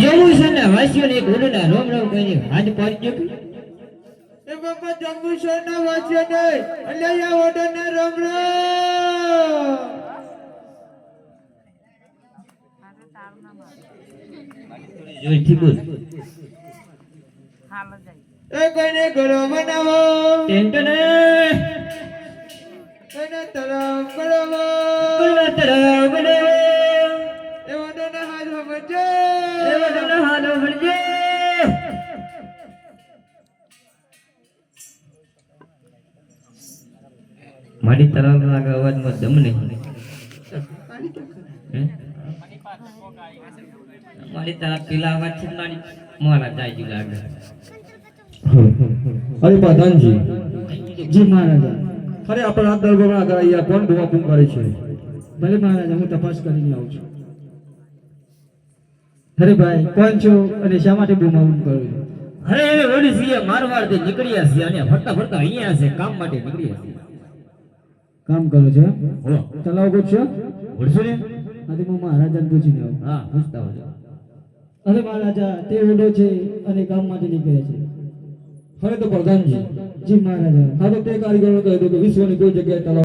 જંબુસરના વાસીઓને એક ઓડના રોમ રોમ કહીને હાથ પાડજો. એ બાપા જંબુસરના વાસીઓને અલ્યા ઓડના રામ રામ. જોઈથી બોલ. એ કોઈને ઘરો બનાવો ટેન્ટને કોઈને તળાવ બનાવો કોઈના તળાવ બનાવો એ ઓડના હાથ બચે એ ઓડના હાલો ભરજે. મારી તળાવ લાગે અવાજમાં દમ નહીં. મારી તળાવ પેલા અવાજ છે મારી મોરા જાય લાગે. અરે પ્રધાનજી જી મહારાજા. અરે આપણા આ દરબારમાં આગળ અહીંયા કોણ બુમાબુમ કરે છે? ભલે મહારાજા, હું તપાસ કરીને આવું છું. અરે ભાઈ, કોણ છો અને શા માટે બૂમાબૂમ કરો છો? અરે એ ઓડિસીએ મારવાડ થી નીકળ્યા છે અને ફરતા ફરતા અહીંયા છે, કામ માટે નીકળ્યા છે. કામ કરો છો? હો તલાવ ગોત છો? ઓળશો ને? આથી હું મહારાજાને પૂછીને આવું. હા પૂછતા હોજો. અરે મહારાજા, તે ઓડો છે અને કામ માટે નીકળે છે. હવે તો પ્રધાનજી જી મહારાજા. હા તો તે કારીગરોને કહી દો કે વિશ્વની કોઈ જગ્યાએ તળાવ